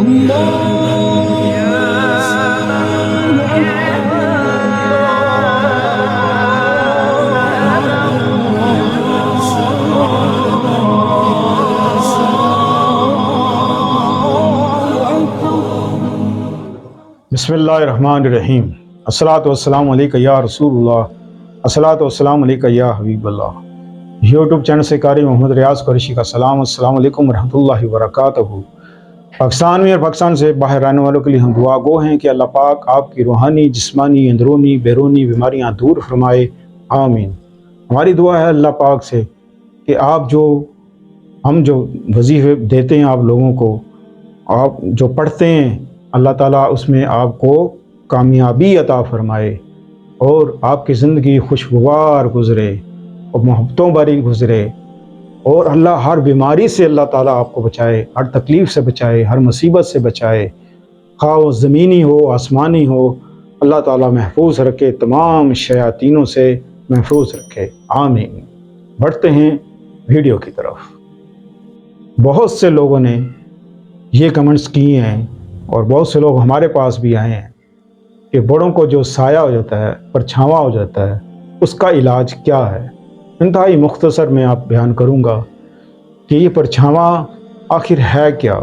بسم اللہ الرحمن الرحیم۔ الصلاۃ والسلام علیکہ یا رسول اللہ، الصلاۃ والسلام علیکہ یا حبیب اللہ۔ یوٹیوب چینل سے قاری محمد ریاض قریشی کا سلام، السلام علیکم ورحمۃ اللہ وبرکاتہ۔ پاکستان میں اور پاکستان سے باہر رہنے والوں کے لیے ہم دعا گو ہیں کہ اللہ پاک آپ کی روحانی، جسمانی، اندرونی، بیرونی بیماریاں دور فرمائے، آمین۔ ہماری دعا ہے اللہ پاک سے کہ ہم جو وظیفے دیتے ہیں آپ لوگوں کو، آپ جو پڑھتے ہیں، اللہ تعالیٰ اس میں آپ کو کامیابی عطا فرمائے اور آپ کی زندگی خوشگوار گزرے اور محبتوں بھری گزرے، اور اللہ ہر بیماری سے اللہ تعالیٰ آپ کو بچائے، ہر تکلیف سے بچائے، ہر مصیبت سے بچائے، خواہ وہ زمینی ہو آسمانی ہو، اللہ تعالیٰ محفوظ رکھے، تمام شیاطینوں سے محفوظ رکھے، آمین۔ بڑھتے ہیں ویڈیو کی طرف۔ بہت سے لوگوں نے یہ کمنٹس کیے ہیں اور بہت سے لوگ ہمارے پاس بھی آئے ہیں کہ بڑوں کو جو سایہ ہو جاتا ہے، پرچھاواں ہو جاتا ہے، اس کا علاج کیا ہے۔ انتہائی مختصر میں آپ بیان کروں گا کہ یہ پرچھاواں آخر ہے کیا،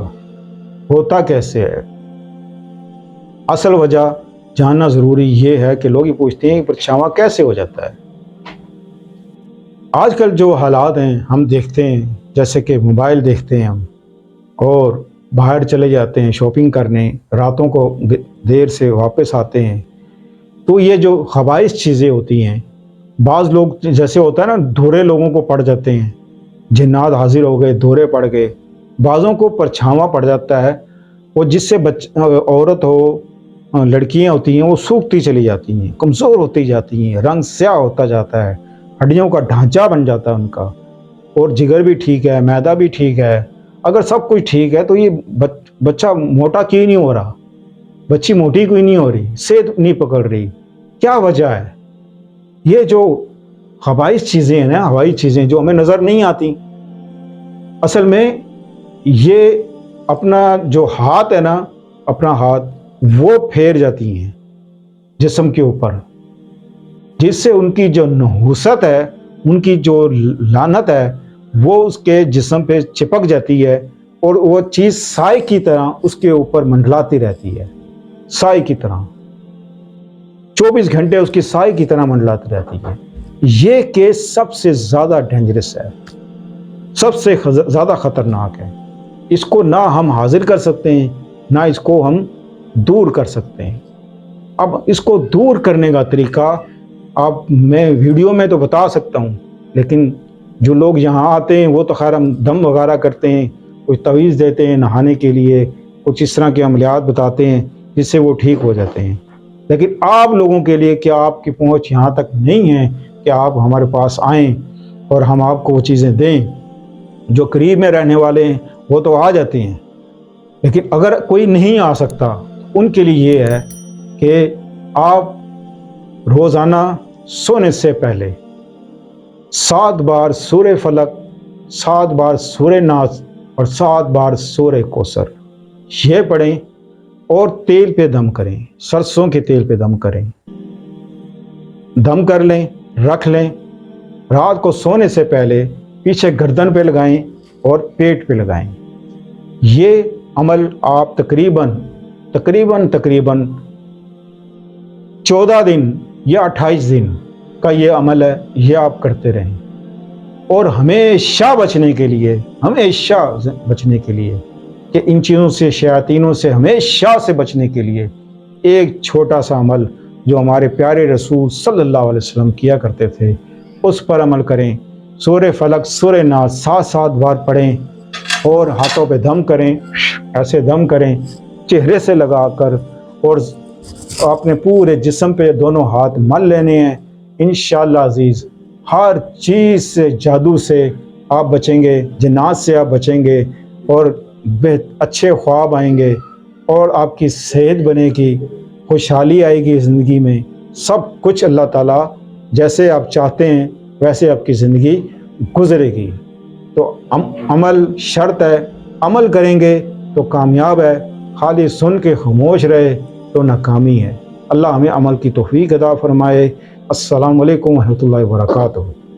ہوتا کیسے ہے۔ اصل وجہ جاننا ضروری یہ ہے کہ لوگ یہ پوچھتے ہیں کہ پرچھاواں کیسے ہو جاتا ہے۔ آج کل جو حالات ہیں ہم دیکھتے ہیں، جیسے کہ موبائل دیکھتے ہیں ہم، اور باہر چلے جاتے ہیں شاپنگ کرنے، راتوں کو دیر سے واپس آتے ہیں، تو یہ جو خبائث چیزیں ہوتی ہیں، بعض لوگ جیسے ہوتا ہے نا، دھورے لوگوں کو پڑ جاتے ہیں، جنات حاضر ہو گئے، دھورے پڑ گئے، بعضوں کو پرچھاواں پڑ جاتا ہے، وہ جس سے عورت ہو، لڑکیاں ہوتی ہیں، وہ سوکھتی چلی جاتی ہیں، کمزور ہوتی جاتی ہیں، رنگ سیاہ ہوتا جاتا ہے، ہڈیوں کا ڈھانچہ بن جاتا ہے ان کا، اور جگر بھی ٹھیک ہے، معدہ بھی ٹھیک ہے، اگر سب کچھ ٹھیک ہے تو یہ بچہ موٹا کیوں نہیں ہو رہا، بچی موٹی کوئی نہیں ہو رہی، صحت نہیں پکڑ رہی، کیا وجہ ہے؟ یہ جو خبائث چیزیں ہیں نا، ہوائی چیزیں جو ہمیں نظر نہیں آتی، اصل میں یہ اپنا جو ہاتھ ہے نا، اپنا ہاتھ وہ پھیر جاتی ہیں جسم کے اوپر، جس سے ان کی جو نحوست ہے، ان کی جو لعنت ہے، وہ اس کے جسم پہ چپک جاتی ہے، اور وہ چیز سائے کی طرح اس کے اوپر منڈلاتی رہتی ہے، سائے کی طرح 24 گھنٹے اس کی سائے کی طرح منڈلاتی رہتی ہے۔ یہ کیس سب سے زیادہ ڈینجرس ہے، سب سے زیادہ خطرناک ہے۔ اس کو نہ ہم حاضر کر سکتے ہیں، نہ اس کو ہم دور کر سکتے ہیں۔ اب اس کو دور کرنے کا طریقہ میں ویڈیو میں تو بتا سکتا ہوں، لیکن جو لوگ یہاں آتے ہیں وہ تو خیر ہم دم وغیرہ کرتے ہیں، کچھ تعویذ دیتے ہیں نہانے کے لیے، کچھ اس طرح کے عملیات بتاتے ہیں جس سے وہ ٹھیک ہو جاتے ہیں، لیکن آپ لوگوں کے لیے کیا آپ کی پہنچ یہاں تک نہیں ہے کہ آپ ہمارے پاس آئیں اور ہم آپ کو وہ چیزیں دیں؟ جو قریب میں رہنے والے ہیں وہ تو آ جاتے ہیں، لیکن اگر کوئی نہیں آ سکتا، ان کے لیے یہ ہے کہ آپ روزانہ سونے سے پہلے 7 بار سورہ فلق، 7 بار سورہ ناس اور 7 بار سورہ کوثر یہ پڑھیں، اور تیل پہ دم کریں، سرسوں کے تیل پہ دم کریں، دم کر لیں، رکھ لیں، رات کو سونے سے پہلے پیچھے گردن پہ لگائیں اور پیٹ پہ لگائیں۔ یہ عمل آپ تقریباً 14 دن یا 28 دن کا یہ عمل ہے، یہ آپ کرتے رہیں، اور ہمیشہ بچنے کے لیے کہ ان چیزوں سے، شیاطینوں سے ہمیشہ سے بچنے کے لیے ایک چھوٹا سا عمل جو ہمارے پیارے رسول صلی اللہ علیہ وسلم کیا کرتے تھے، اس پر عمل کریں۔ سورہ فلق، سورہ ناس 7 بار پڑھیں، اور ہاتھوں پہ دم کریں، ایسے دم کریں چہرے سے لگا کر، اور اپنے پورے جسم پہ دونوں ہاتھ مل لینے ہیں۔ انشاءاللہ عزیز ہر چیز سے، جادو سے آپ بچیں گے، جنات سے آپ بچیں گے، اور اچھے خواب آئیں گے، اور آپ کی صحت بنے گی، خوشحالی آئے گی زندگی میں، سب کچھ اللہ تعالیٰ جیسے آپ چاہتے ہیں ویسے آپ کی زندگی گزرے گی۔ تو عمل شرط ہے، عمل کریں گے تو کامیاب ہے، خالی سن کے خاموش رہے تو ناکامی ہے۔ اللہ ہمیں عمل کی توفیق عطا فرمائے۔ السلام علیکم ورحمۃ اللہ وبرکاتہ۔